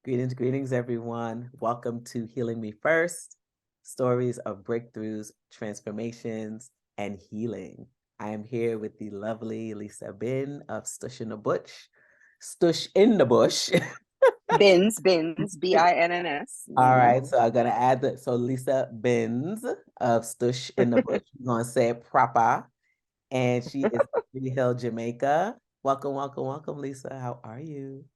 Greetings, everyone. Welcome to Healing Me First, stories of breakthroughs, transformations, and healing. I am here with the lovely Lisa Bin of Stush in the Bush. Stush in the Bush. Bins, Bins. All right, so I'm gonna add so Lisa Bins of Stush in the Bush. We're gonna say it proper. And she is in Tree Hill, Jamaica. Welcome, Lisa. How are you?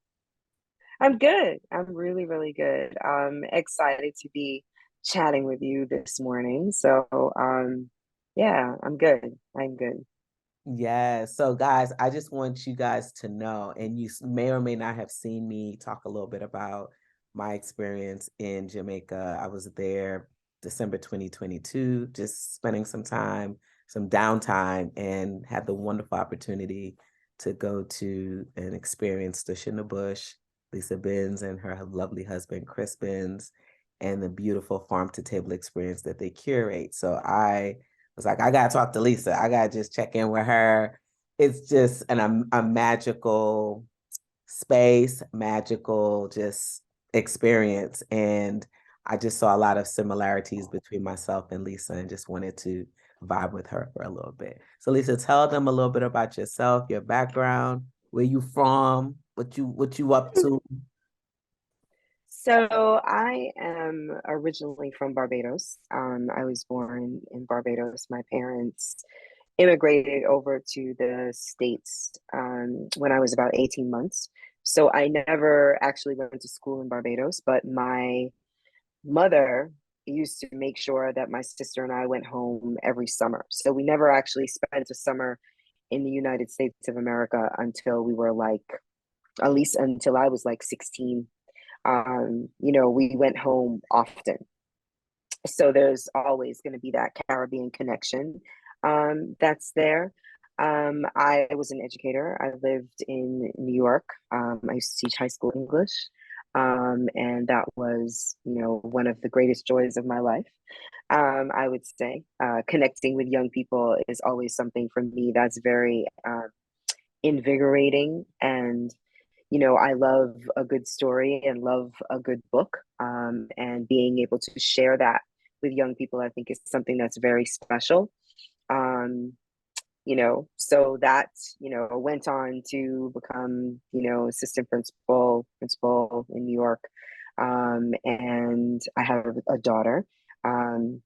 I'm good. I'm really, really good. I'm excited to be chatting with you this morning. Yeah, I'm good. I'm good. Yeah. So, guys, I just want you guys to know, and you may or may not have seen me talk a little bit about my experience in Jamaica. I was there December 2022, just spending some time, some downtime, and had the wonderful opportunity to go to and experience Stush in the Bush, Lisa Benz and her lovely husband, Chris Benz, and the beautiful farm to table experience that they curate. So, I was like, I gotta talk to Lisa. I gotta just check in with her. It's just a magical space, magical just experience. And I just saw a lot of similarities between myself and Lisa and just wanted to vibe with her for a little bit. So Lisa, tell them a little bit about yourself, your background, where you from, what you up to. So I am originally from Barbados. I was born in Barbados. My parents immigrated over to the States when I was about 18 months. So I never actually went to school in Barbados, but my mother used to make sure that my sister and I went home every summer. So we never actually spent a summer in the United States of America until we were like, at least until I was like 16. We went home often. So there's always going to be that Caribbean connection that's there. I was an educator. I lived in New York. I used to teach high school English. And that was, one of the greatest joys of my life. I would say connecting with young people is always something for me that's very invigorating. And, I love a good story and love a good book. And being able to share that with young people, I think is something that's very special. Um, so that, went on to become, assistant principal in New York. And I have a daughter. Um,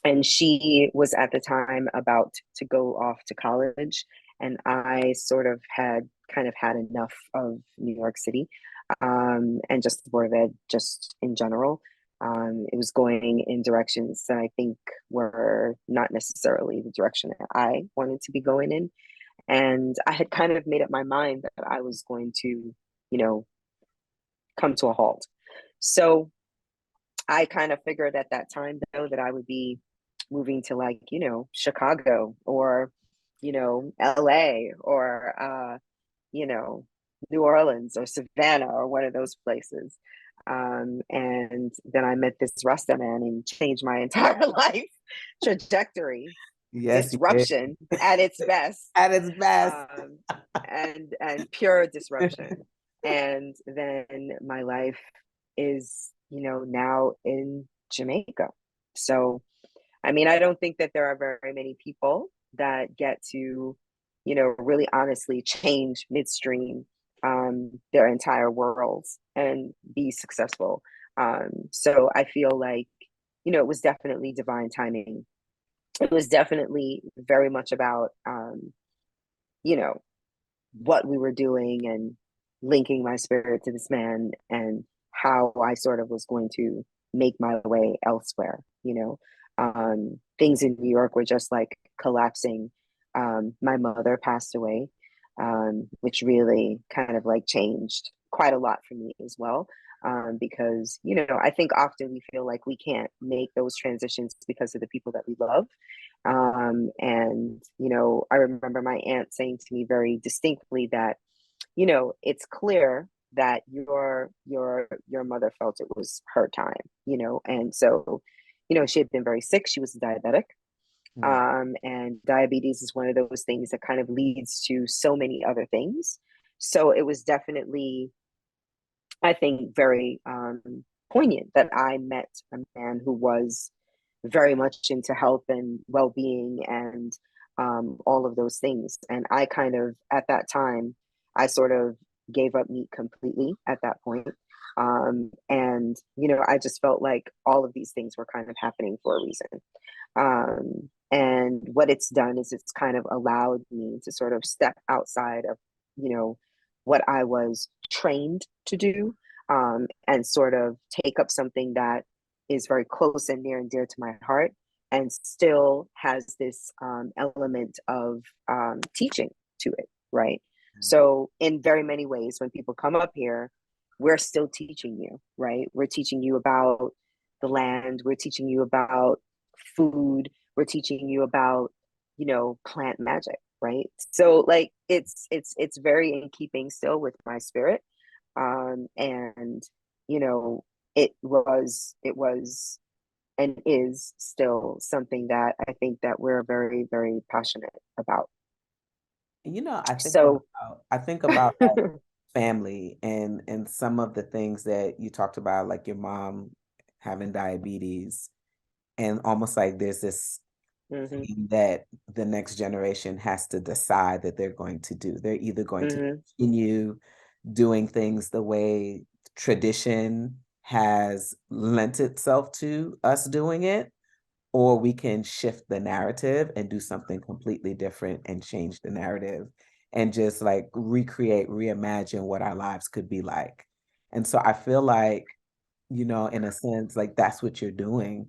and she was at the time about to go off to college. And I sort of had kind of had enough of New York City and just the Board of Ed, just in general. It was going in directions that I think were not necessarily the direction that I wanted to be going in. And I had kind of made up my mind that I was going to, come to a halt. So I kind of figured at that time, though, that I would be moving to like, Chicago or, LA or, you know, New Orleans or Savannah or one of those places. And then I met this Rastaman and changed my entire life trajectory, Yes, you did. disruption at its best, At its best. um, and pure disruption. And then my life is, now in Jamaica. So, I mean, I don't think that there are very many people that get to, really honestly change midstream their entire worlds and be successful. So I feel like, it was definitely divine timing. It was definitely very much about, you know, what we were doing and linking my spirit to this man and how I sort of was going to make my way elsewhere. Things in New York were just like collapsing. My mother passed away, which really kind of like changed quite a lot for me as well. Because, I think often we feel like we can't make those transitions because of the people that we love. And, I remember my aunt saying to me very distinctly that, it's clear that your mother felt it was her time, and so, she had been very sick. She was diabetic. Mm. And diabetes is one of those things that kind of leads to so many other things. So it was definitely I think, very poignant that I met a man who was very much into health and well-being and all of those things. And I kind of, at that time, I sort of gave up meat completely at that point. And, I just felt like all of these things were kind of happening for a reason. And what it's done is it's kind of allowed me to sort of step outside of, you know, what I was trained to do, and sort of take up something that is very close and near and dear to my heart, and still has this element of teaching to it, right? So, in very many ways, when people come up here, we're still teaching you, right? We're teaching you about the land, we're teaching you about food, we're teaching you about, plant magic, right? So, like, it's very in keeping still with my spirit. And you know it was and is still something that I think that we're very, very passionate about. So I think about like family and some of the things that you talked about, like your mom having diabetes, and almost like there's this hmm thing that the next generation has to decide that they're going to do. They're either going to hmm continue doing things the way tradition has lent itself to us doing it, or we can shift the narrative and do something completely different and change the narrative and just like recreate, reimagine what our lives could be like. And so I feel like, in a sense, like that's what you're doing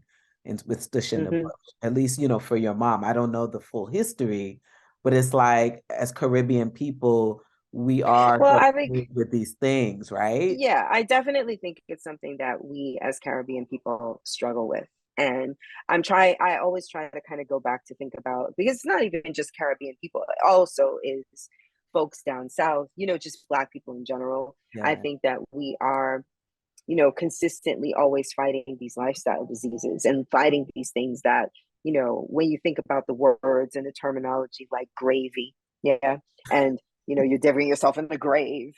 with Stush in the hmm Bush. At least, for your mom. I don't know the full history, but it's like as Caribbean people, we are well, so I think, big with these things, right? yeah, I definitely think it's something that we as Caribbean people struggle with. And I always try to kind of go back to think about, because it's not even just Caribbean people, it also is folks down south, just Black people in general. I Yeah. think that we are, consistently always fighting these lifestyle diseases and fighting these things that, when you think about the words and the terminology like gravy, yeah, and, you're dipping yourself in the grave,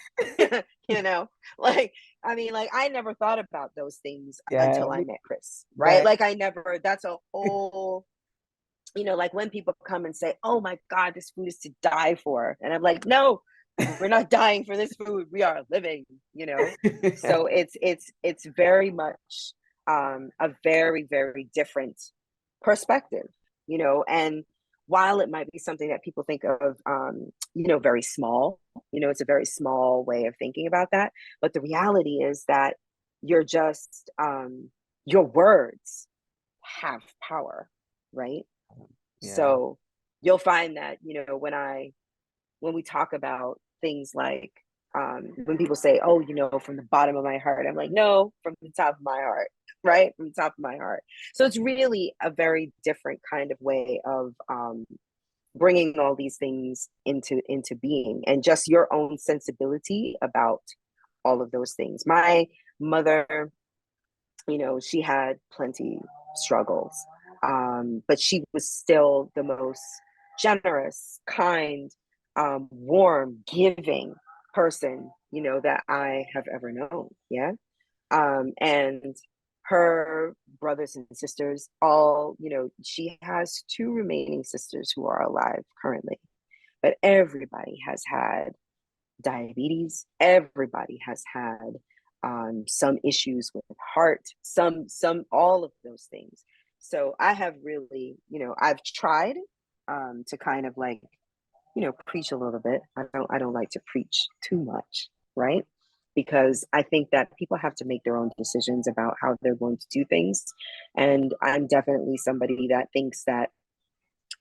you know, like, I mean, like, I never thought about those things Yeah. until I met Chris, right? Right. Like, that's a whole, like when people come and say, oh my God, this food is to die for. And I'm like, no, we're not dying for this food. We are living. So it's very much a very, very different perspective. And while it might be something that people think of, very small, it's a very small way of thinking about that. But the reality is that you're just, your words have power, right? Yeah. So you'll find that, when we talk about things like, when people say, oh, from the bottom of my heart, I'm like, no, from the top of my heart, right? From the top of my heart. So it's really a very different kind of way of bringing all these things into being, and just your own sensibility about all of those things. My mother, she had plenty struggles, but she was still the most generous, kind, warm, giving person, that I have ever known. Yeah. And her brothers and sisters, all, she has two remaining sisters who are alive currently, but everybody has had diabetes. Everybody has had some issues with heart, all of those things. So I have really, I've tried to kind of like, preach a little bit. I don't like to preach too much, right? Because I think that people have to make their own decisions about how they're going to do things. And I'm definitely somebody that thinks that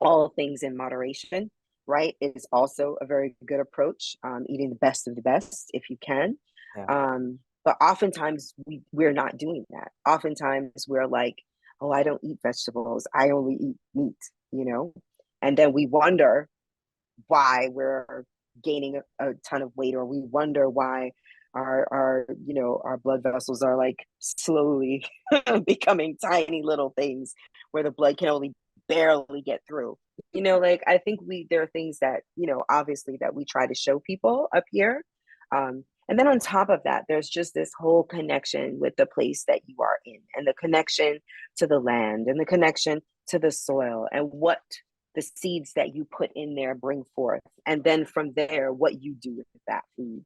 all things in moderation, right, is also a very good approach. Eating the best of the best if you can. Yeah. But oftentimes we're not doing that. Oftentimes we're like, oh, I don't eat vegetables. I only eat meat, you know? And then we wonder why we're gaining a ton of weight, or we wonder why our blood vessels are like slowly becoming tiny little things where the blood can only barely get through. Like, I think there are things that, obviously, that we try to show people up here, And then on top of that, there's just this whole connection with the place that you are in, and the connection to the land, and the connection to the soil, and what the seeds that you put in there bring forth. And then from there, what you do with that food.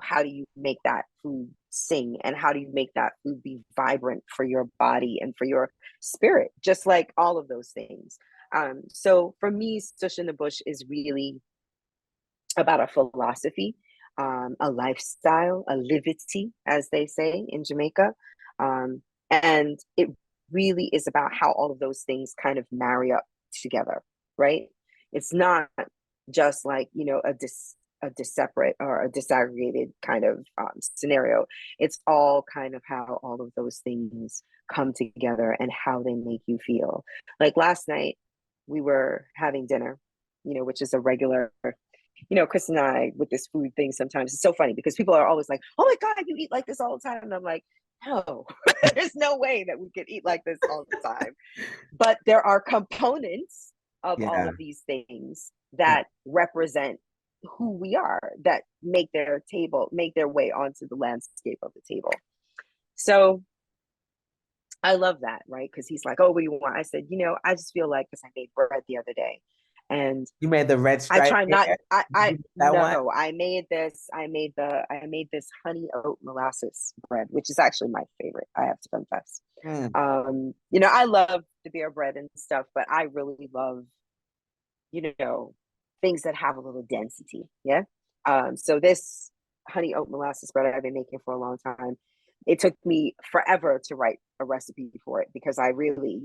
How do you make that food sing? And how do you make that food be vibrant for your body and for your spirit? Just like all of those things. So for me, Stush in the Bush is really about a philosophy, a lifestyle, a livity, as they say in Jamaica. And it really is about how all of those things kind of marry up together, right? It's not just like, a separate or a disaggregated kind of scenario. It's all kind of how all of those things come together and how they make you feel. Like last night, we were having dinner, which is a regular, Chris and I with this food thing sometimes it's so funny because people are always like, oh my God, you eat like this all the time. And I'm like, no, there's no way that we could eat like this all the time. But there are components of all Yeah. of these things that represent who we are, that make their way onto the landscape of the table. So I love that, right? Because he's like, oh, what do you want? I said, I just feel like, because I made bread the other day, and You made the red I stripe try not. hair? Did I you make that one? no. I made this. I made this honey oat molasses bread, which is actually my favorite. I have to confess. Mm. I love the beer bread and stuff, but I really love, you know, things that have a little density. Yeah. So this honey oat molasses bread I've been making for a long time. It took me forever to write a recipe for it because I really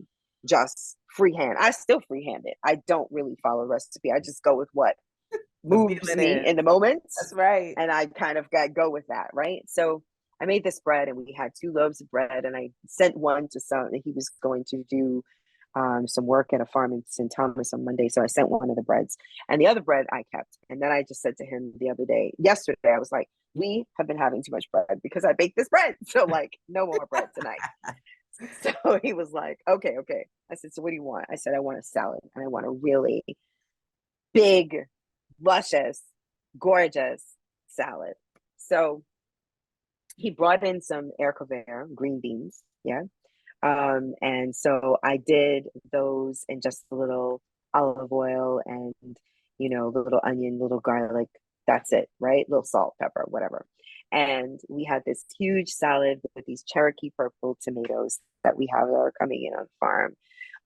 just freehand. I still freehand it. I don't really follow a recipe. I just go with what The moves feeling me is. in the moment, That's right. and I kind of got go with that, right? So I made this bread, and we had 2 loaves of bread, and I sent one to son. He was going to do some work at a farm in St. Thomas on Monday, so I sent one of the breads, and the other bread I kept. And then I just said to him yesterday, I was like, "We have been having too much bread because I baked this bread, so like no more bread tonight." So he was like, "Okay, okay." I said, "So what do you want?" I said, "I want a salad, and I want a really big, luscious, gorgeous salad." So he brought in some haricot green beans. Yeah. And so I did those in just a little olive oil and, little onion, little garlic. That's it, right? Little salt, pepper, whatever. And we had this huge salad with these Cherokee purple tomatoes that we have that are coming in on the farm,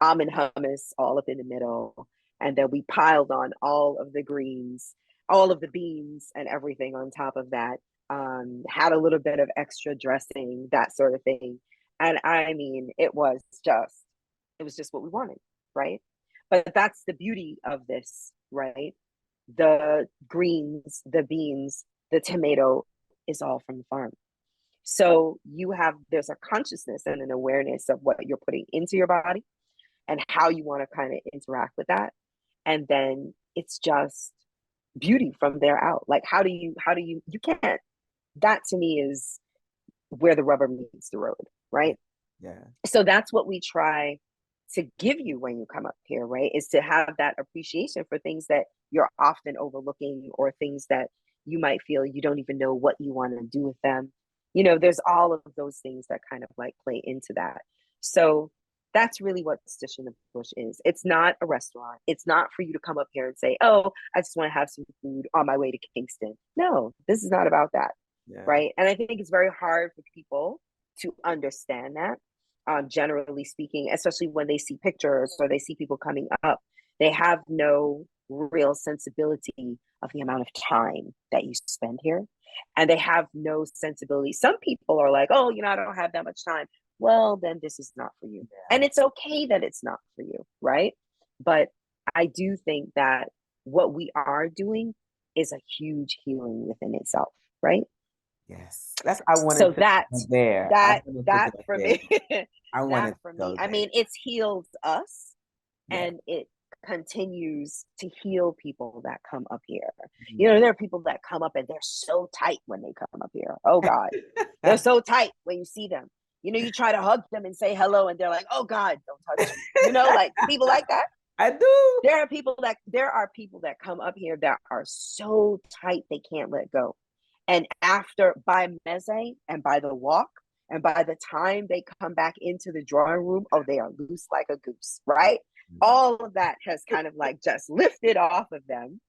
almond hummus all up in the middle. And then we piled on all of the greens, all of the beans, and everything on top of that. Had a little bit of extra dressing, that sort of thing. And I mean, it was just what we wanted, right? But that's the beauty of this, right? The greens, the beans, the tomato is all from the farm. So there's a consciousness and an awareness of what you're putting into your body and how you want to kind of interact with that. And then it's just beauty from there out. Like, you can't, that to me is where the rubber meets the road, right? Yeah. So that's what we try to give you when you come up here, right? Is to have that appreciation for things that you're often overlooking, or things that you might feel you don't even know what you want to do with them. There's all of those things that kind of like play into that. So that's really what Stush in the Bush is. It's not a restaurant. It's not for you to come up here and say, oh, I just want to have some food on my way to Kingston. No, this is not about that. Yeah. Right. And I think it's very hard for people to understand that, generally speaking, especially when they see pictures or they see people coming up. They have no real sensibility of the amount of time that you spend here. And they have no sensibility. Some people are like, oh, I don't have that much time. Well, then this is not for you. Yeah. And it's okay that it's not for you, right? But I do think that what we are doing is a huge healing within itself, right? Yes. I So wanted to that go there. I that wanted to that go for there. me, I that wanted to for me, go I there. mean, it's healed us, Yeah. and it continues to heal people that come up here. Mhm. There are people that come up and they're so tight when they come up here. Oh God, they're so tight when you see them. You try to hug them and say hello, and they're like, "Oh God, don't touch me." Like people like that. I do. There are people that come up here that are so tight they can't let go. And after, by meze and by the walk, and by the time they come back into the drawing room, oh, they are loose like a goose, right? All of that has kind of like just lifted off of them,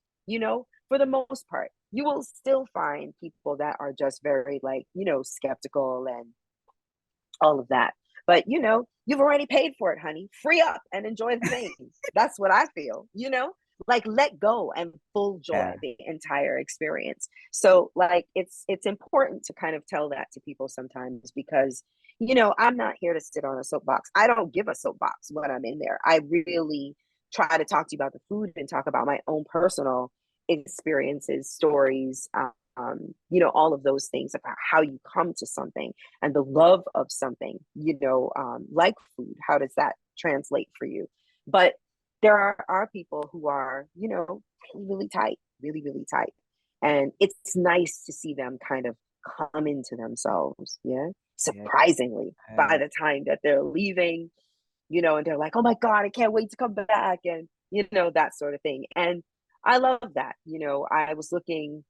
for the most part. You will still find people that are just very, like, skeptical and all of that. But you've already paid for it, honey. Free up and enjoy the things. That's what I feel, like, let go and full joy Yeah. the entire experience. So, like, it's important to kind of tell that to people sometimes, because I'm not here to sit on a soapbox. I don't give a soapbox when I'm in there. I really try to talk to you about the food and talk about my own personal experiences, stories, all of those things about how you come to something and the love of something, like food. How does that translate for you? But there are people who are, really, really tight, really, really tight. And it's nice to see them kind of come into themselves. Yeah. Yeah. Surprisingly, by Yeah. the time that they're leaving, and they're like, oh my God, I can't wait to come back. And, that sort of thing. And I love that. I was looking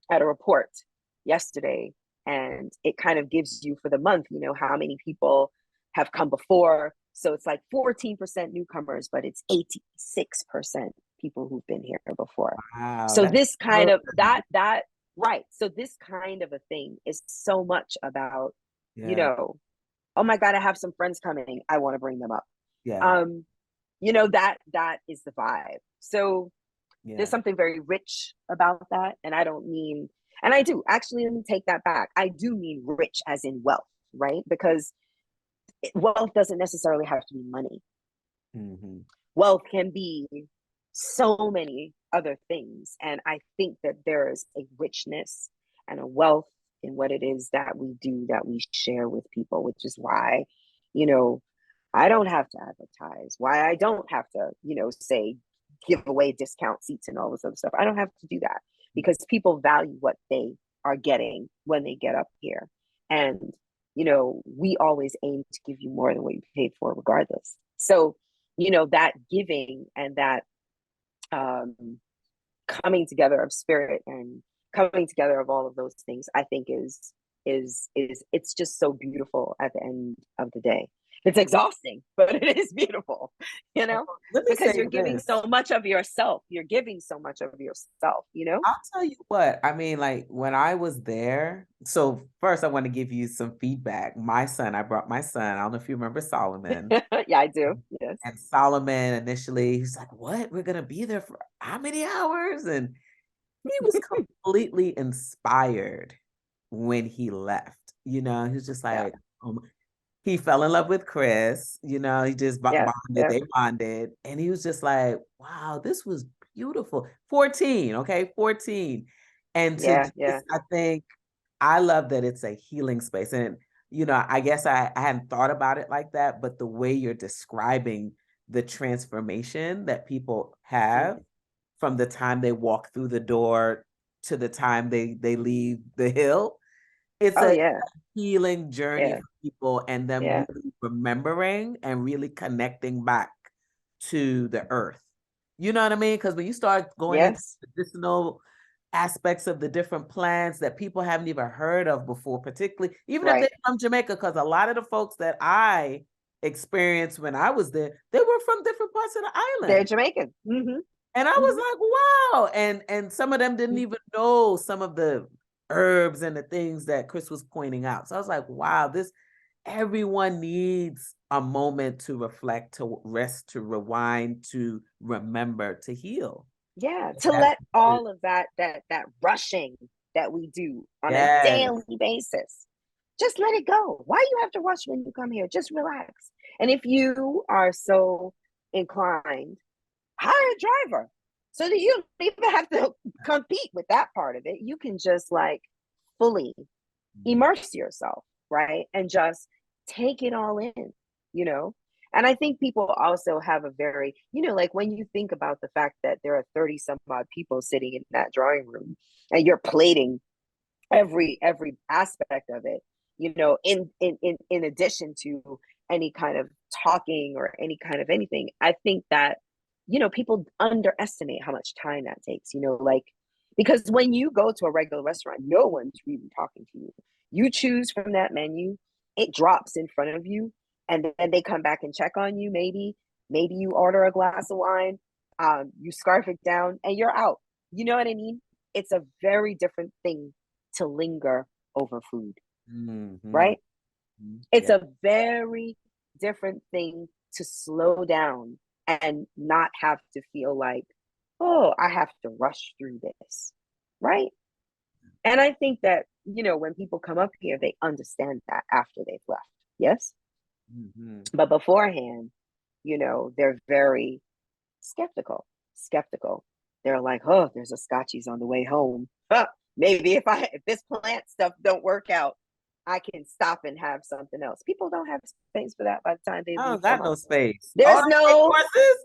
at a report yesterday, and it kind of gives you for the month, how many people have come before. So it's like 14% newcomers, but it's 86% people who've been here before. Wow. So That's this kind good. of right. So this kind of a thing is so much about, Yeah. oh my God, I have some friends coming, I want to bring them up. Yeah. Um, that is the vibe. So there's Yeah. something very rich about that. And I don't mean, and I do actually, let me take that back. I do mean rich as in wealth, right? Because wealth doesn't necessarily have to be money. Hmm. Wealth can be so many other things. And I think that there is a richness and a wealth in what it is that we do, that we share with people, which is why, you know, I don't have to advertise, why I don't have to, say, give away discount seats and all this other stuff. I don't have to do that, because people value what they are getting when they get up here. And, we always aim to give you more than what you paid for, regardless. So, that giving and that um, coming together of spirit and coming together of all of those things, I think is it's just so beautiful at the end of the day. It's exhausting, but it is beautiful, Let me because say you're giving this. so much of yourself. You're giving so much of yourself. I'll tell you what, I mean, like when I was there, so first I want to give you some feedback. My son, I brought my son. I don't know if you remember Solomon. Yeah, I do. Yes. And Solomon initially, he's like, "What? We're gonna be there for how many hours?" And he was completely inspired when he left. He was just Yeah. like, he fell in love with Chris. He just Yeah. bonded, Yeah. they bonded. And he was just like, wow, this was beautiful. 14, okay, 14. And to Yeah. Yeah. just, I think, I love that it's a healing space. And, I guess I hadn't thought about it like that, but the way you're describing the transformation that people have Mhm. from the time they walk through the door to the time they leave the hill, it's Oh a yeah. healing journey Yeah. for people and them Yeah. really remembering and really connecting back to the earth. You know what I mean? Because when you start going into Yes. medicinal aspects of the different plants that people haven't even heard of before, particularly even if they're Right. from Jamaica, because a lot of the folks that I experienced when I was there, they were from different parts of the They're island. Jamaican. Hmm. And I Hmm. was like, wow. And some of them didn't even know some of the herbs and the things that Chris was pointing out. So I was like, wow, everyone needs a moment to reflect, to rest, to rewind, to remember, to heal. Yeah, And to that's let all of that rushing that we do on a yes, daily basis, just let it go. Why you have to rush when you come here? Just relax. And if you are so inclined, hire a driver so that you don't even have to compete with that part of it. You can just, like, fully immerse yourself, right? And just take it all in, you know? And I think people also have a very, like, when you think about the fact that there are 30 some odd people sitting in that drawing room, and you're plating every aspect of it, in addition to any kind of talking or any kind of anything. I think that, people underestimate how much time that takes, like, Because when you go to a regular restaurant, no one's really talking to you. You choose from that menu, it drops in front of you, and then they come back and check on you. Maybe you order a glass of wine, you scarf it down, and you're out. You know what I mean? It's a very different thing to linger over food, Mm-hmm. right? It's Yeah. a very different thing to slow down and not have to feel like, oh, I have to rush through this, right? And I think that, when people come up here, they understand that after they've left. Yes. Mm-hmm. But beforehand, they're very skeptical. Skeptical. They're like, oh, there's a Scotchies on the way home. Huh, maybe if this plant stuff don't work out, I can stop and have something else. People don't have space for that by the time they I leave don't from got no us. space. All There's them cake no courses?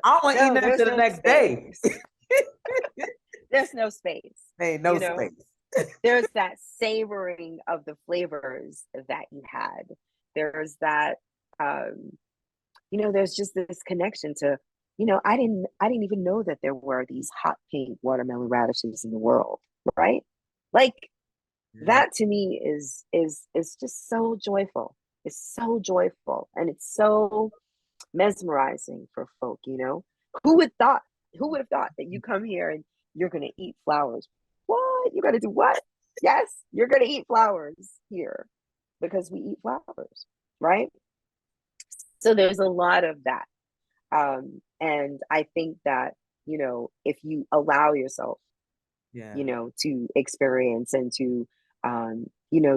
I want to eat no, that there's to the no next day. space. There's no space. Ain't no You know, space. there's that savoring of the flavors that you had. There's that there's just this connection to, I didn't even know that there were these hot pink watermelon radishes in the world, right? Like Yeah. that to me is just so joyful. It's so joyful and it's so mesmerizing for folk. Who would thought who would have thought that you come here and you're gonna eat flowers? What? You're gonna do what? Yes, you're gonna eat flowers here because we eat flowers, right? So there's a lot of that. And I think that, if you allow yourself, Yeah. to experience and to,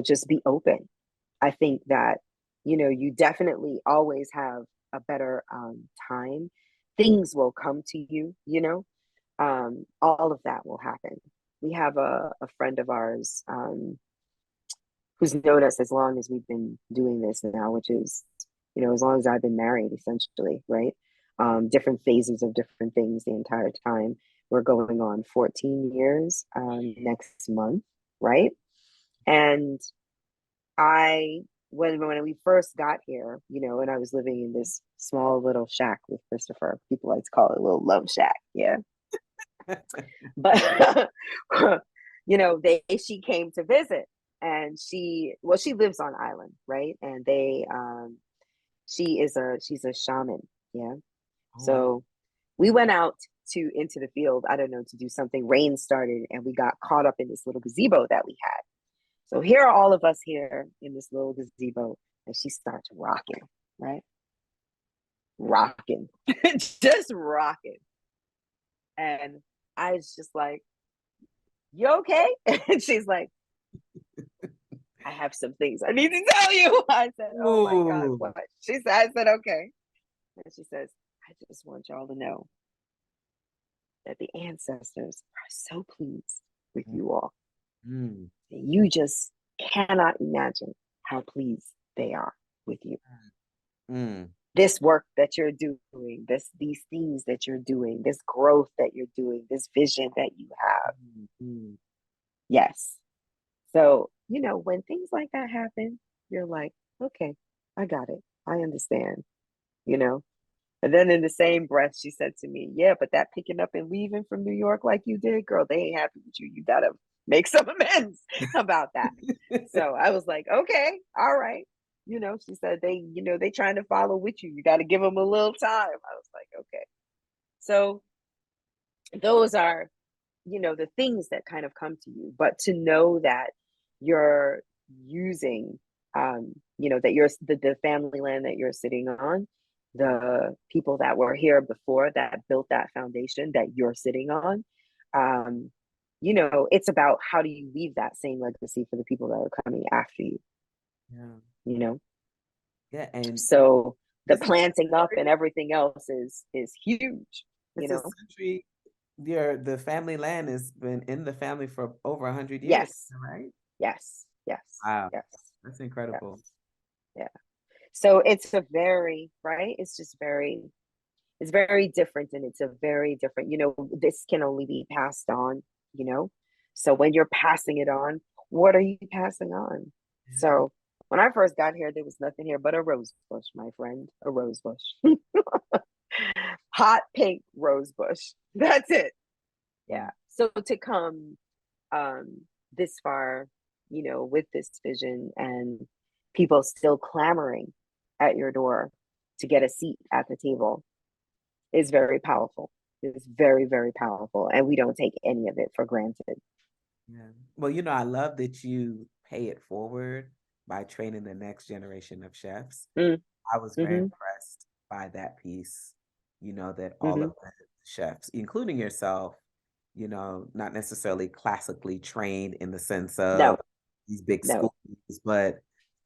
just be open, I think that, you definitely always have a better time. Things will come to you. All of that will happen. We have a friend of ours who's known us as long as we've been doing this now, which is, as long as I've been married, essentially, right? Different phases of different things the entire time. We're going on 14 years next month, right? And I, when we first got here, and I was living in this small little shack with Christopher, people like to call it a little love shack, yeah. But she came to visit, and she lives on island, right? And she's a shaman, yeah. Oh, wow. So we went out into the field, I don't know, to do something. Rain started and we got caught up in this little gazebo that we had. So here are all of us here in this little gazebo, and she starts rocking, right? Rocking. Just rocking. And I was just like, you okay? And she's like, I have some things I need to tell you. I said, oh my God, Ooh. what? I said, okay. And she says, I just want y'all to know that the ancestors are so pleased with you all. Mm. You just cannot imagine how pleased they are with you. Mm. This work that you're doing, these things that you're doing, this growth that you're doing, this vision that you have. Mm. Yes. So, when things like that happen, you're like, okay, I got it. I understand, you know? And then in the same breath, she said to me, yeah, but that picking up and leaving from New York like you did, girl, they ain't happy with you. You got to make some amends about that. So I was like, okay, all right. She said they trying to follow with you. You got to give them a little time. I was like, okay. So those are, the things that kind of come to you. But to know that you're using, that you're the family land that you're sitting on, the people that were here before that built that foundation that you're sitting on, um, it's about how do you leave that same legacy for the people that are coming after you, Yeah. you know? Yeah. And So the this is planting up and everything else is huge, you it's a know? century. The family land has been in the family for over 100 years, Yes, right? yes, yes, Wow, yes, that's yes, incredible. yeah. So it's a very, right? It's very different, and it's a very different, this can only be passed on, you know? So when you're passing it on, what are you passing on? Yeah. So when I first got here, there was nothing here but a rose bush, my friend, a rose bush. Hot pink rose bush. That's it. Mm. Yeah. So to come this far, with this vision and people still clamoring at your door to get a seat at the table is very powerful. It's very, very powerful. And we don't take any of it for granted. Yeah. Well, I love that you pay it forward by training the next generation of chefs. Mm, I was very hmm impressed by that piece, that all of hmm the chefs, including yourself, not necessarily classically trained in the sense of No, these big no. schools, but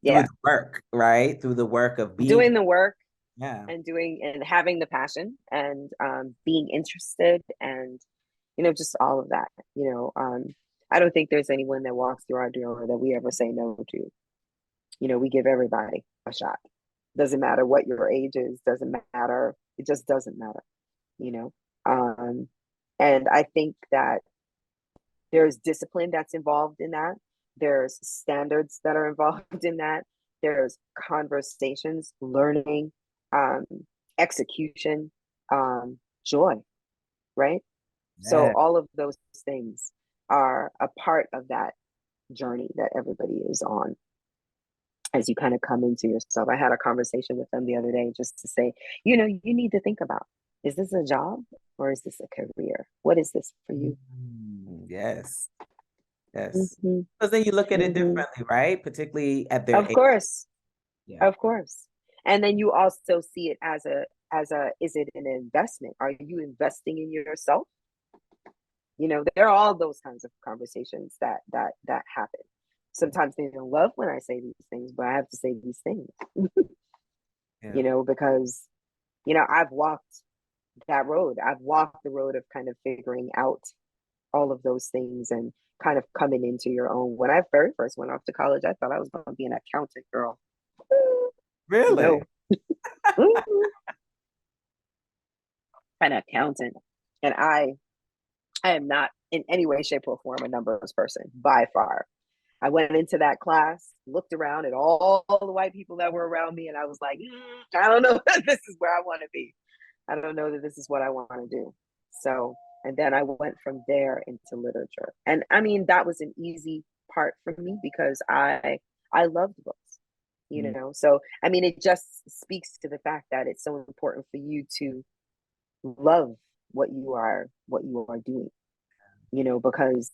through Yeah. the work, right? Through the work of being, Doing the work yeah, and doing and having the passion and being interested and, just all of that. I don't think there's anyone that walks through our door that we ever say no to. We give everybody a shot. Doesn't matter what your age is, doesn't matter. It just doesn't matter, you know. Um, and I think that there's discipline that's involved in that. There's standards that are involved in that. There's conversations, learning, um, execution, joy, right? So yeah. all of those things are a part of that journey that everybody is on as you kind of come into yourself. I had a conversation with them the other day just to say, you need to think about, is this a job or is this a career? What is this for you? Yes, yes. Hmm Because then you look at it hmm differently, right? Particularly at their Of age. course, Yeah. of course. And then you also see it as a is it an investment? Are you investing in yourself? There are all those kinds of conversations that happen. Sometimes they don't love when I say these things, but I have to say these things, Yeah. because I've walked that road. I've walked the road of kind of figuring out all of those things and kind of coming into your own. When I very first went off to college, I thought I was going to be an accountant girl. Really? No, mm-hmm. An accountant, and I am not in any way, shape, or form a numbers person by far. I went into that class, looked around at all the white people that were around me, and I was like, I don't know if this is where I want to be. I don't know that this is what I want to do. So, and then I went from there into literature. And I mean, that was an easy part for me because I loved books, Mm. So, I mean, it just speaks to the fact that it's so important for you to love what you are doing, because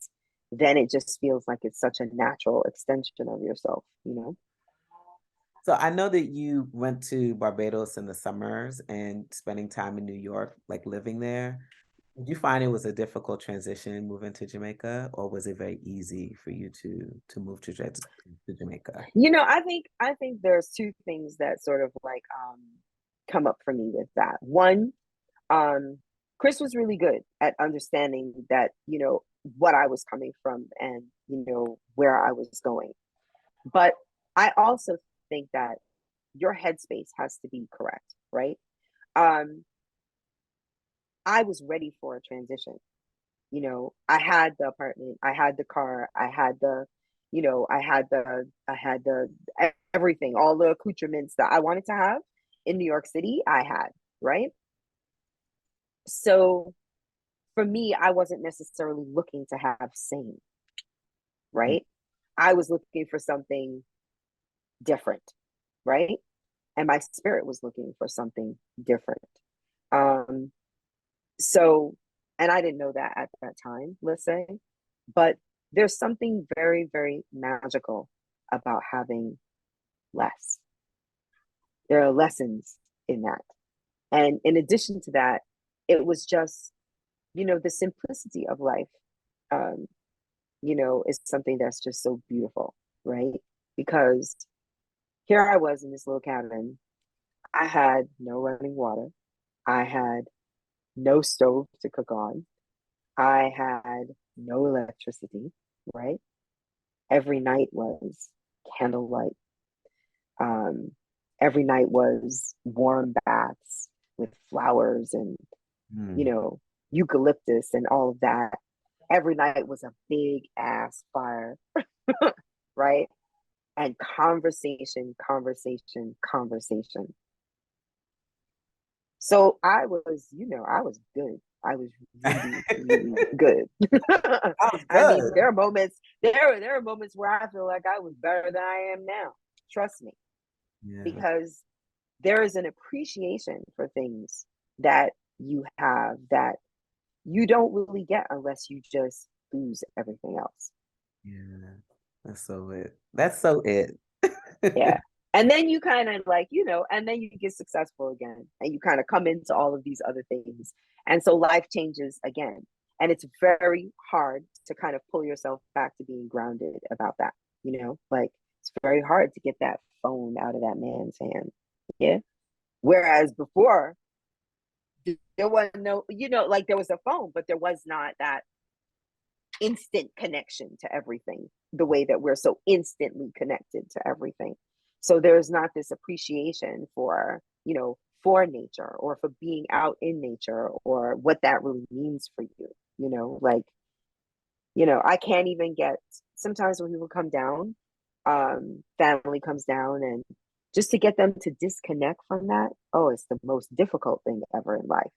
then it just feels like it's such a natural extension of yourself. So I know that you went to Barbados in the summers and spending time in New York, like living there. Did you find it was a difficult transition moving to Jamaica, or was it very easy for you to move to Jamaica? I think there's two things that sort of like come up for me with that. One, um Chris was really good at understanding that, what I was coming from and, where I was going. But I also think that your headspace has to be correct, right? Um, I was ready for a transition. I had the apartment, I had the car, I had the everything, all the accoutrements that I wanted to have in New York City, I had, right? So for me, I wasn't necessarily looking to have same, Mm. right? I was looking for something different, right? And my spirit was looking for something different. Um, so, and I didn't know that at that time, let's say, but there's something very, very magical about having less. There are lessons in that. And in addition to that, it was just, the simplicity of life, um, is something that's just so beautiful, right? Because here I was in this little cabin. I had no running water. I had no stove to cook on. I had no electricity, right? Every night was candlelight. Um, every night was warm baths with flowers and, you Mm. know, eucalyptus and all of that. Every night was a big ass fire, right? And conversation, conversation, conversation. So I was good. I was really, really good. Sounds I mean, good. there are moments where I feel like I was better than I am now. Trust me, Yeah. because there is an appreciation for things that you have that you don't really get unless you just lose everything else. Yeah. That's so it. That's so it. Yeah. And then you kind of like, and then you get successful again and you kind of come into all of these other things. And so life changes again. And it's very hard to kind of pull yourself back to being grounded about that, like it's very hard to get that phone out of that man's hand. Yeah. Whereas before, there was no, like there was a phone, but there was not that instant connection to everything the way that we're so instantly connected to everything. So there's not this appreciation for nature or for being out in nature or what that really means for you. Like, I can't even get sometimes when people come down, family comes down, and just to get them to disconnect from that, oh, it's the most difficult thing ever in life.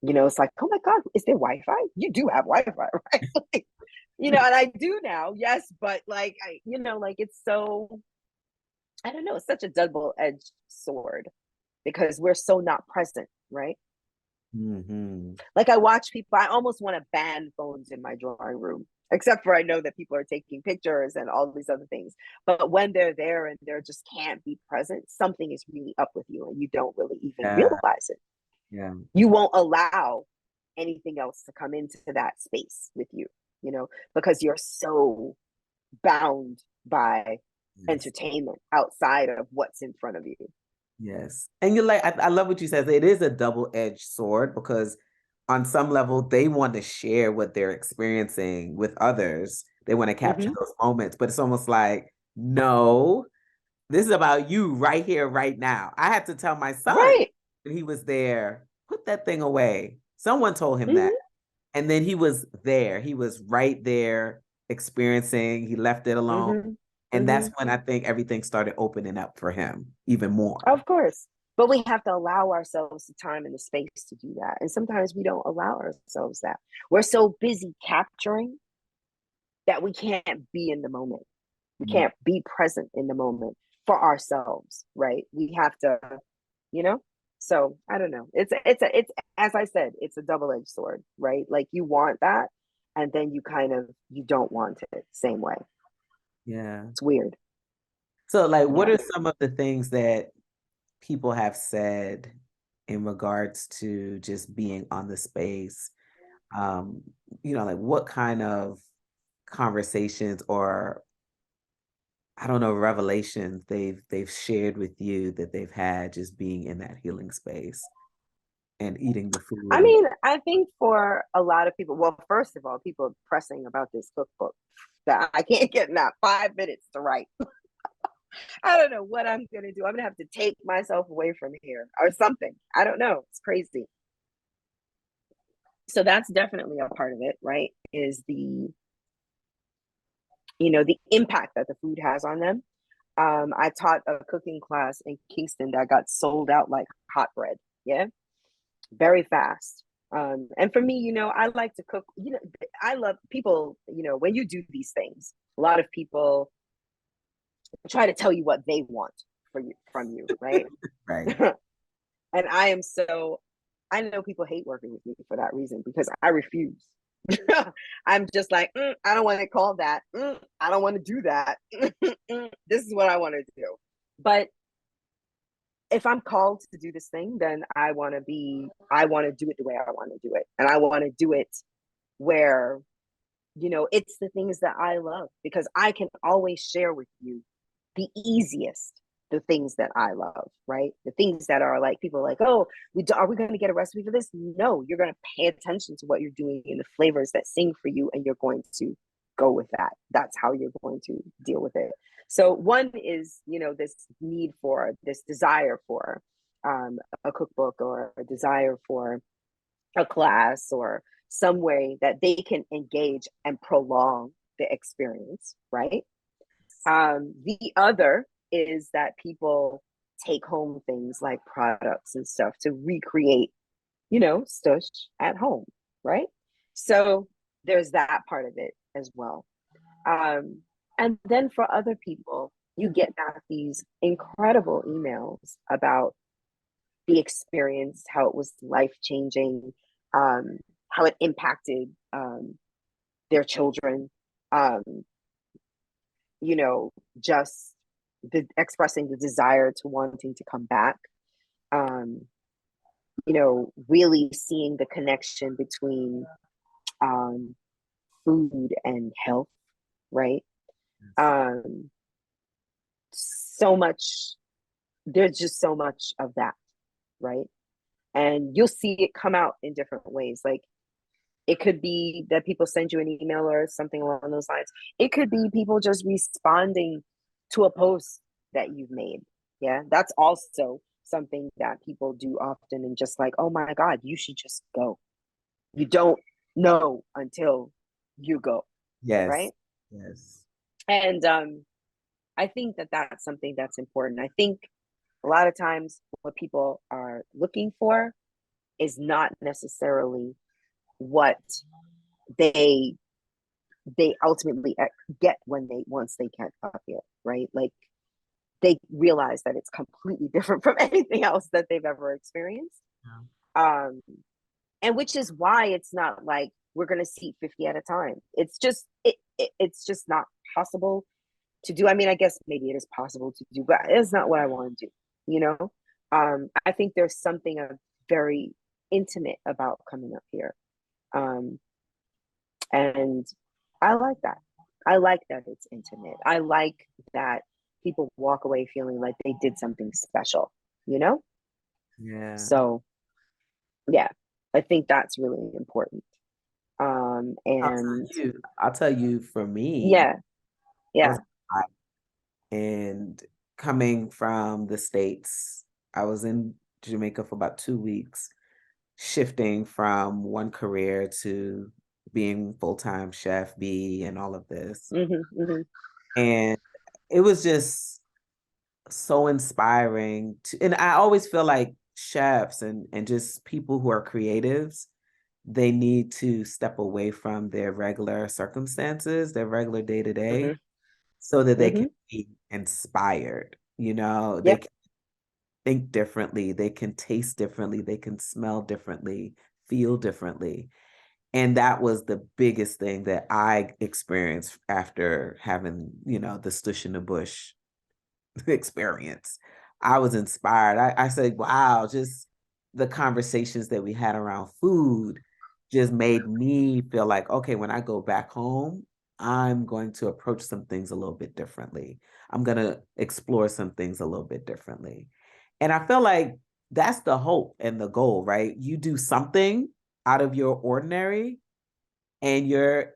It's like, oh my God, is there Wi-Fi? You do have Wi-Fi, right? And I do now, yes, but like like it's so, I don't know, it's such a double-edged sword because we're so not present, right? Hmm. Like I watch people, I almost want to ban phones in my drawing room, except for I know that people are taking pictures and all these other things. But when they're there and they're just can't be present, something is really up with you and you don't really even Yeah. realize it. Yeah. You won't allow anything else to come into that space with you, because you're so bound by Yes. entertainment outside of what's in front of you. Yes. And you're like, I love what you said. It is a double-edged sword because on some level they want to share what they're experiencing with others. They want to capture Mm-hmm. those moments, but it's almost like, no, this is about you right here, right now. I had to tell my son Right. when he was there, put that thing away. Someone told him that. Mm-hmm. And then he was there. He was right there experiencing. He left it alone. Mm-hmm. And Mm-hmm. that's when I think everything started opening up for him even more. Of course. But we have to allow ourselves the time and the space to do that. And sometimes we don't allow ourselves that. We're so busy capturing that we can't be in the moment. We Mm. can't be present in the moment for ourselves, right? We have to, you know? So I don't know. It's as I said, it's a double-edged sword, right? Like you want that, and then you don't want it same way. Yeah. It's weird. So, like, what Yeah. are some of the things that people have said in regards to just being on the space? Um, like what kind of conversations or I don't know, revelations they've shared with you that they've had just being in that healing space and eating the food I and mean, I think for a lot of people, well, first of all, people are pressing about this cookbook that I can't get not 5 minutes to write. I don't know what I'm gonna do. I'm gonna have to take myself away from here or something. I don't know. It's crazy. So that's definitely a part of it, right? Is the impact that the food has on them. I taught a cooking class in Kingston that got sold out like hot bread. Yeah, very fast. And for me, I like to cook. I love people. When you do these things, a lot of people try to tell you what they want from you, right? right. And I know people hate working with me for that reason because I refuse. I'm just like, I don't want to call that. I don't want to do that. This is what I want to do. But if I'm called to do this thing, then I want to do it the way I want to do it. And I want to do it where, it's the things that I love because I can always share with you the easiest, the things that I love, right? The things that are like people are like, oh, are we going to get a recipe for this? No, you're going to pay attention to what you're doing and the flavors that sing for you, and you're going to go with that. That's how you're going to deal with it. So one is, this need for this desire for a cookbook or a desire for a class or some way that they can engage and prolong the experience, right? The other is that people take home things like products and stuff to recreate Stush at home, right? So there's that part of it as well. Um, and then for other people, you get back these incredible emails about the experience, how it was life changing, how it impacted their children, um, you know, just expressing the desire to wanting to come back, um, really seeing the connection between um, food and health, right? Um, so much, there's just so much of that, right? And you'll see it come out in different ways. Like it could be that people send you an email or something along those lines. It could be people just responding to a post that you've made. Yeah, that's also something that people do often, and just like, oh my God, you should just go. You don't know until you go, Yes. right? Yes. And I think that that's something that's important. I think a lot of times what people are looking for is not necessarily what they they ultimately get when they once they can't up it, right? Like they realize that it's completely different from anything else that they've ever experienced. Yeah. Um, and which is why it's not like we're going to seat 50 at a time. It's just not possible to do. I mean, I guess maybe it is possible to do, but it's not what I want to do, you know? I think there's something very intimate about coming up here. Um, and I like that. I like that it's intimate. I like that people walk away feeling like they did something special, you know? Yeah. So, yeah, I think that's really important. And I'll tell you for me, yeah, I yeah. was and coming from the States, I was in Jamaica for about 2 weeks, shifting from one career to being full-time Chef Bee and all of this. Hmm, hmm, And it was just so inspiring and I always feel like chefs and just people who are creatives, they need to step away from their regular circumstances, their regular day to day, hmm, so that they can hmm. be inspired. They Yep. can think differently, they can taste differently, they can smell differently, feel differently. And that was the biggest thing that I experienced after having, the Stush in the Bush experience. I was inspired. I said, wow, just the conversations that we had around food just made me feel like, okay, when I go back home, I'm going to approach some things a little bit differently. I'm going to explore some things a little bit differently. And I feel like that's the hope and the goal, right? You do something out of your ordinary and you're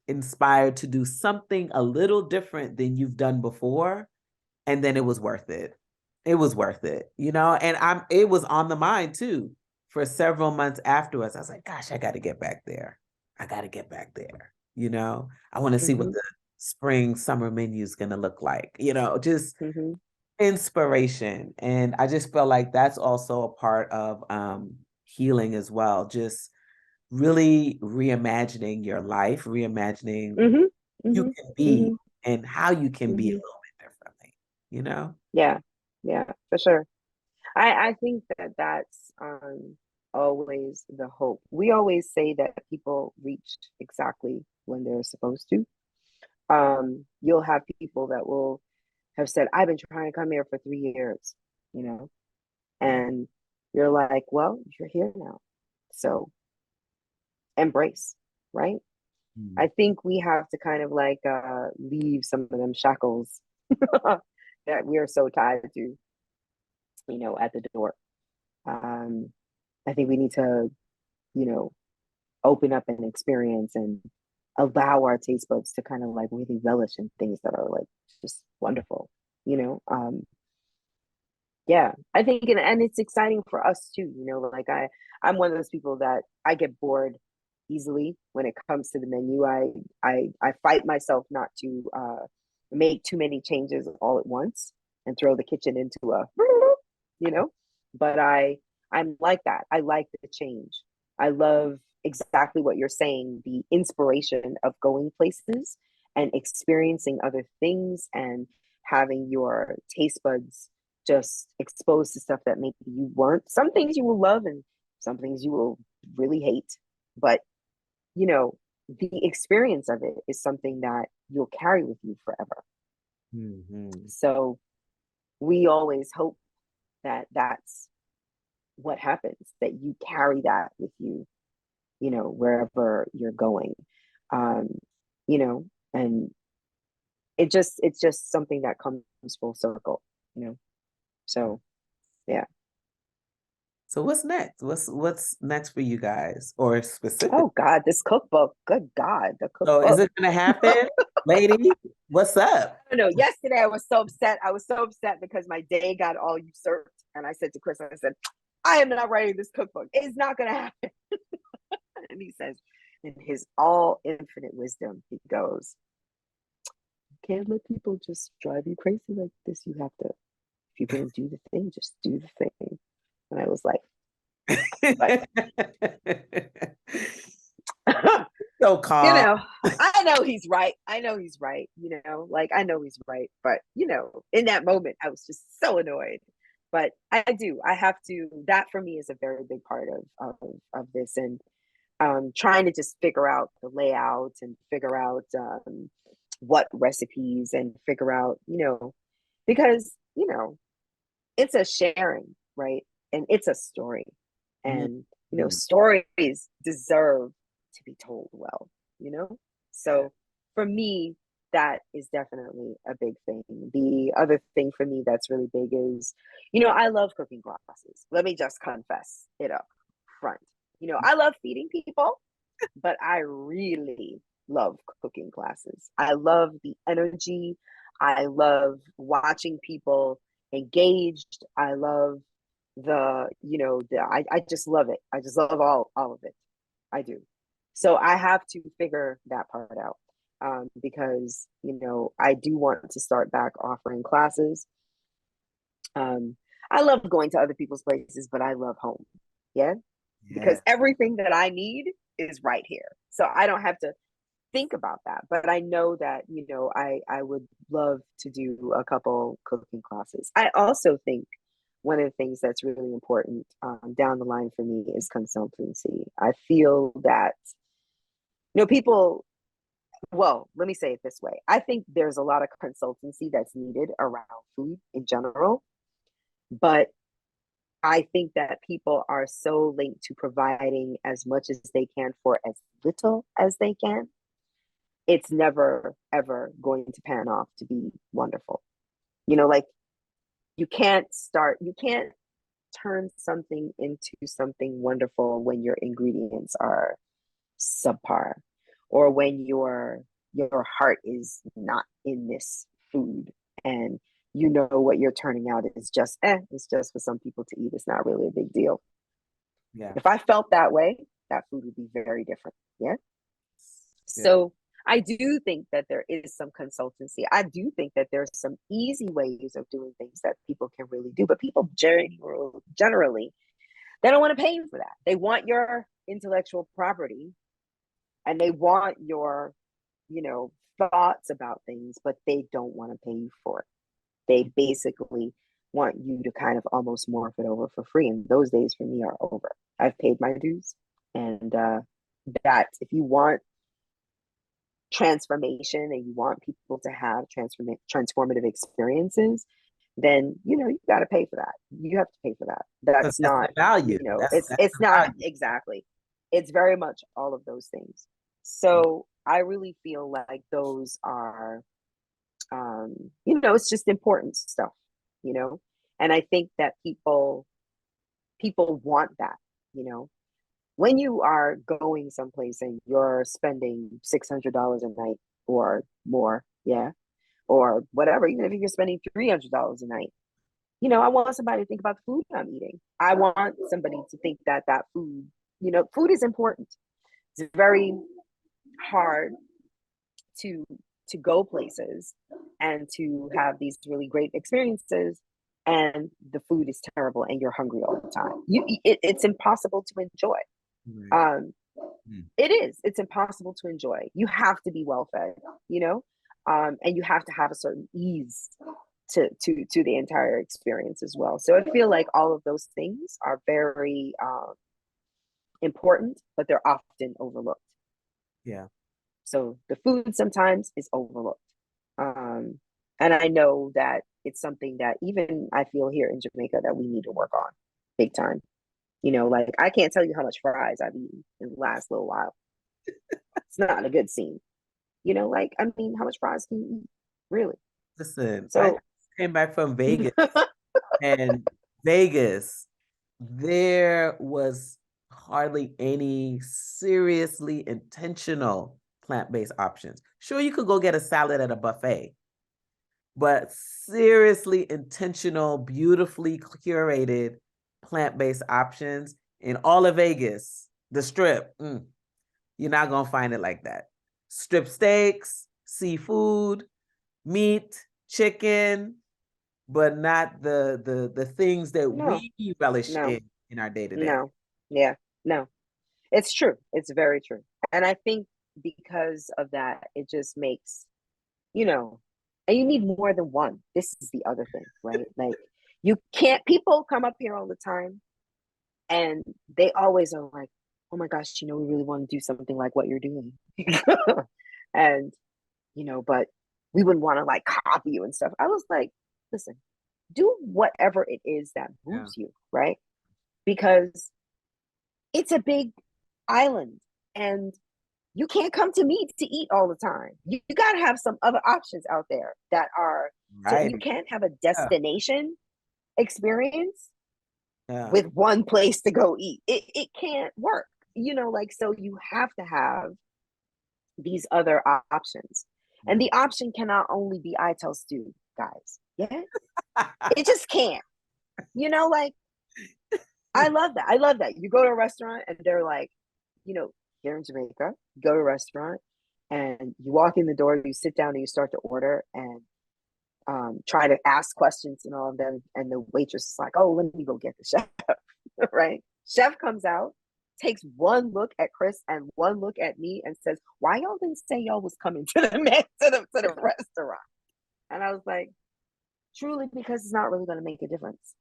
inspired to do something a little different than you've done before, and then it was worth it. It was worth it, and it was on the mind too for several months afterwards. I was like, gosh, I got to get back there. I got to get back there. I want to see what Hmm, the spring summer menu is going to look like, just hmm, inspiration. And I just feel like that's also a part of healing as well. Just really reimagining your life, reimagining hmm, you hmm, can be hmm, and how you can be a hmm. little bit differently, you know? Yeah, yeah, for sure. I think that that's always the hope. We always say that people reach exactly when they're supposed to. You'll have people that will have said, I've been trying to come here for 3 years, you know, Yeah. and you're like, well, you're here now. So embrace, right? Mm. I think we have to kind of like leave some of them shackles that we are so tied to, at the door. Um, I think we need to, you know, open up and experience and allow our taste buds to kind of like really relish in things that are like just wonderful, you know? Yeah, I think, and it's exciting for us too, like I'm one of those people that I get bored easily when it comes to the menu. I fight myself not to make too many changes all at once and throw the kitchen into a, you know, but I'm like that. I like the change. I love exactly what you're saying, the inspiration of going places and experiencing other things and having your taste buds just exposed to stuff that maybe you weren't. Some things you will love and some things you will really hate. But, you know, the experience of it is something that you'll carry with you forever. Hmm. So we always hope that that's what happens, that you carry that with you, wherever you're going. Um, you know, and it's just something that comes full circle, you know. So yeah. So what's next? What's next for you guys, or specific? Oh God, this cookbook. Good God, the So is cookbook. it gonna happen, lady? What's up? I don't know. Yesterday I was so upset. I was so upset because my day got all usurped. And I said to Chris, I said, I am not writing this cookbook. It's not gonna happen. And he says, in his all infinite wisdom, he goes, can't let people just drive you crazy like this. You have to, if you're gonna do the thing, just do the thing. And I was like, So calm. I know he's right. I know he's right. Like I know he's right. But in that moment, I was just so annoyed. But I do. I have to. That for me is a very big part of this, and trying to just figure out the layout and figure out what recipes and figure out, because it's a sharing, right? And it's a story. And, Mhm. stories deserve to be told well, you know? So for me, that is definitely a big thing. The other thing for me that's really big is, I love cooking classes. Let me just confess it up front. I love feeding people, but I really love cooking classes. I love the energy. I love watching people engaged. I love I just love it. I just love all of it. I do. So I have to figure that part out, because I do want to start back offering classes. I love going to other people's places, but I love home. Yeah, because Yeah. everything that I need is right here. So I don't have to think about that. But I know that, I would love to do a couple cooking classes. I also think one of the things that's really important, down the line for me is consultancy. I feel that, people, well, let me say it this way. I think there's a lot of consultancy that's needed around food in general, but I think that people are so linked to providing as much as they can for as little as they can. It's never, ever going to pan off to be wonderful. Like you can't turn something into something wonderful when your ingredients are subpar, or when your heart is not in this food, and what you're turning out is just it's just for some people to eat. It's not really a big deal. Yeah. If I felt that way, that food would be very different. Yeah. Yeah. So I do think that there is some consultancy. I do think that there's some easy ways of doing things that people can really do, but people generally they don't want to pay you for that. They want your intellectual property, and they want your, thoughts about things, but they don't want to pay you for it. They basically want you to kind of almost morph it over for free. And those days for me are over. I've paid my dues. And that if you want transformation and you want people to have transformative experiences, then you got to pay for that. You have to pay for that. Because That's that's the not, value. That's it's the not value. exactly. It's very much all of those things. So I really feel like those are, it's just important stuff, you know, and I think that people want that, you know, when you are going someplace and you're spending $600 a night or more, yeah, or whatever, even if you're spending $300 a night, I want somebody to think about the food I'm eating. I want somebody to think that that food, food is important. It's very hard to to go places and to have these really great experiences and the food is terrible and you're hungry all the time. It's impossible to enjoy. Right. Um, Mm. it is. It's impossible to enjoy. You have to be well fed, you know, and you have to have a certain ease to the entire experience as well. So I feel like all of those things are very important, but they're often overlooked. Yeah. So the food sometimes is overlooked. And I know that it's something that even I feel here in Jamaica that we need to work on big time. You know, like I can't tell you how much fries I've eaten in the last little while. It's not a good scene. You know, like I mean, how much fries can you eat? Really? Listen, I So came back from Vegas, and Vegas, there was hardly any seriously intentional plant-based options. Sure, you could go get a salad at a buffet, but seriously intentional, beautifully curated plant-based options in all of Vegas, the strip, you're not gonna find it like that. Strip steaks, seafood, meat, chicken, but not the things that no, we relish no, in our day to day. no, yeah, no. It's true. It's very true. And I think because of that, it just makes, you know, and you need more than one. This is the other thing, right? Like you can't, people come up here all the time and they always are like, oh my gosh, you know, we really want to do something like what you're doing. And, you know, but we wouldn't want to like copy you and stuff. I was like, listen, do whatever it is that Yeah. moves you, right? Because it's a big island and you can't come to me to eat all the time. You got to have some other options out there that are, so Right. you can't have a Yeah. destination experience Yeah. with one place to go eat. It can't work, you know, like, so you have to have these other options. And Yeah. the option cannot only be ITEL stew, guys. Yeah. It just can't, you know, like, I love that. I love that. You go to a restaurant and they're like, you know, here in Jamaica, you go to a restaurant and you walk in the door, you sit down and you start to order and try to ask questions and all of them. And the waitress is like, oh, let me go get the chef, right? Chef comes out, takes one look at Chris and one look at me and says, why y'all didn't say y'all was coming to the to the restaurant? And I was like, truly, because it's not really going to make a difference.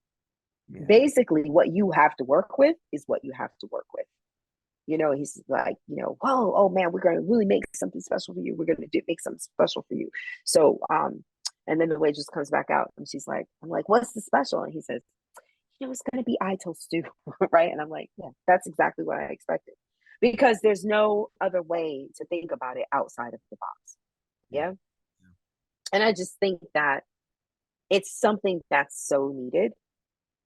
Yeah. Basically, what you have to work with is what you have to work with. You know, he's like, you know, whoa, oh man, we're going to really make something special for you. We're going to make something special for you. So, and then the waitress comes back out and she's like, I'm like, what's the special? And he says, you know, it's going to be ITIL stew, right? And I'm like, yeah, that's exactly what I expected because there's no other way to think about it outside of the box. Yeah. Yeah. And I just think that it's something that's so needed,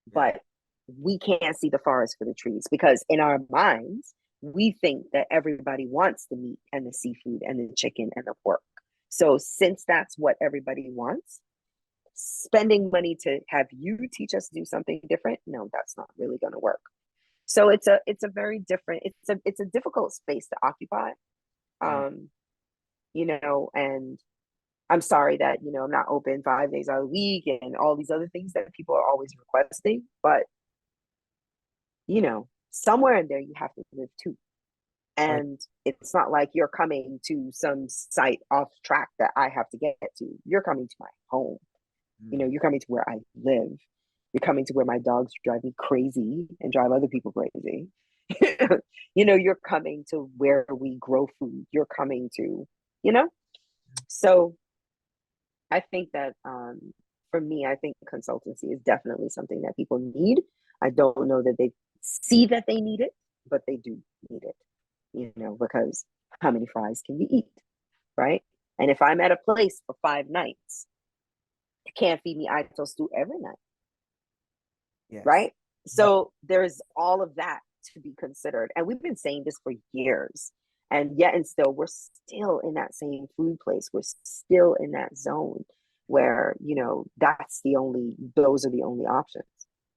Yeah. but we can't see the forest for the trees because in our minds, we think that everybody wants the meat and the seafood and the chicken and the pork. So since that's what everybody wants, spending money to have you teach us to do something different, no, that's not really going to work. So it's a very different, it's a difficult space to occupy. Mm. Um, you know, and I'm sorry that, you know, I'm not open 5 days out of the week and all these other things that people are always requesting, but you know, somewhere in there you have to live too. Right. And it's not like you're coming to some site off track that I have to get to. You're coming to my home. You know, Mm. you're coming to where I live. You're coming to where my dogs drive me crazy and drive other people crazy. You know, you're coming to where we grow food. You're coming to, you know? So I think that for me, I think consultancy is definitely something that people need. I don't know that they see that they need it, but they do need it, you know, because how many fries can you eat? Right. And if I'm at a place for 5 nights, you can't feed me idle stew every night. Yes. Right. So there's all of that to be considered. And we've been saying this for years. And yet and still, we're still in that same food place. We're still in that zone where, you know, those are the only options,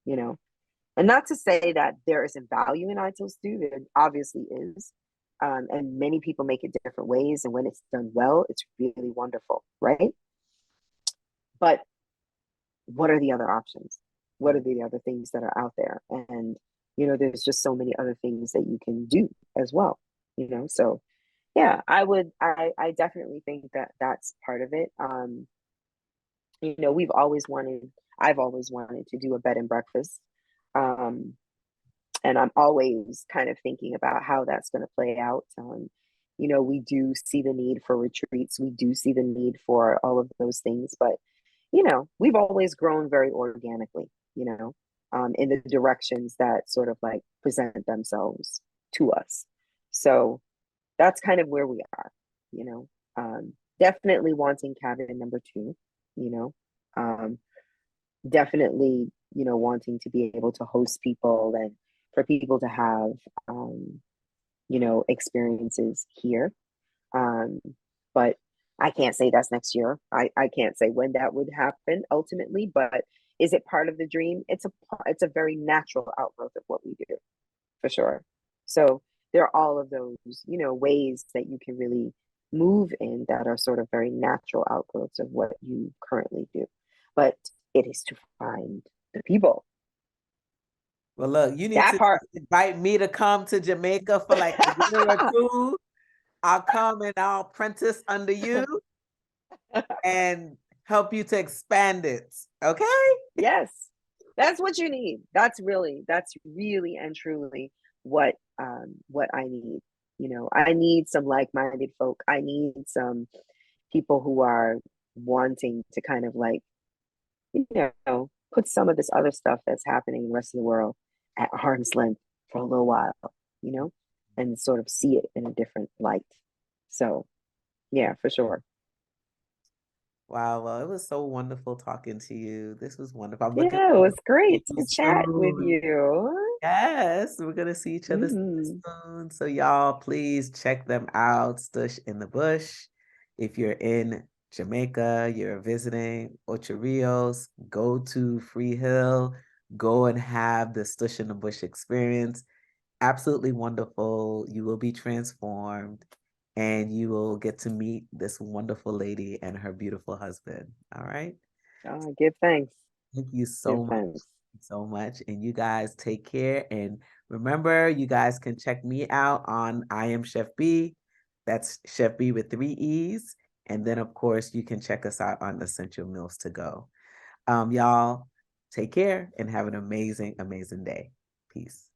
you know. And not to say that there isn't value in ITIL stew, there obviously is. And many people make it different ways. And when it's done well, it's really wonderful, right? But what are the other options? What are the other things that are out there? And, there's just so many other things that you can do as well, So yeah, I definitely think that that's part of it. We've always wanted, I've always wanted to do a bed and breakfast. Um, and I'm always kind of thinking about how that's going to play out. We do see the need for retreats. We do see the need for all of those things, but we've always grown very organically, in the directions that sort of like present themselves to us. So that's kind of where we are, you know. Definitely wanting cabin number two, you know. Um, Definitely, wanting to be able to host people and for people to have, experiences here. Um, but I can't say that's next year. I can't say when that would happen ultimately, but is it part of the dream? It's a very natural outgrowth of what we do, for sure. So there are all of those, ways that you can really move in that are sort of very natural outgrowths of what you currently do. But it is to find the people. Well, look, you need That to part. invite me to come to Jamaica for like a year or two. I'll come and I'll apprentice under you and help you to expand it. Okay? Yes. That's what you need. That's really and truly what I need. I need some like-minded folk. I need some people who are wanting to kind of like, put some of this other stuff that's happening in the rest of the world at arm's length for a little while, you know, and sort of see it in a different light. So, yeah, for sure. Wow, well, it was so wonderful talking to you. This was wonderful. I'm looking Yeah, it forward was to seeing great you to chat with soon. you. Yes, we're gonna see each other Hmm. soon. So y'all, please check them out. Stush in the Bush. If you're in Jamaica, you're visiting Ocho Rios, go to Free Hill, go and have the Stush in the Bush experience. Absolutely wonderful. You will be transformed and you will get to meet this wonderful lady and her beautiful husband. All right. Give thanks. Thank you Give so much. thanks. So much. And you guys take care. And remember, you guys can check me out on I Am Chef Bee. That's Chef Bee with 3 E's. And then, of course, you can check us out on Essential Meals to Go. Y'all, take care and have an amazing, amazing day. Peace.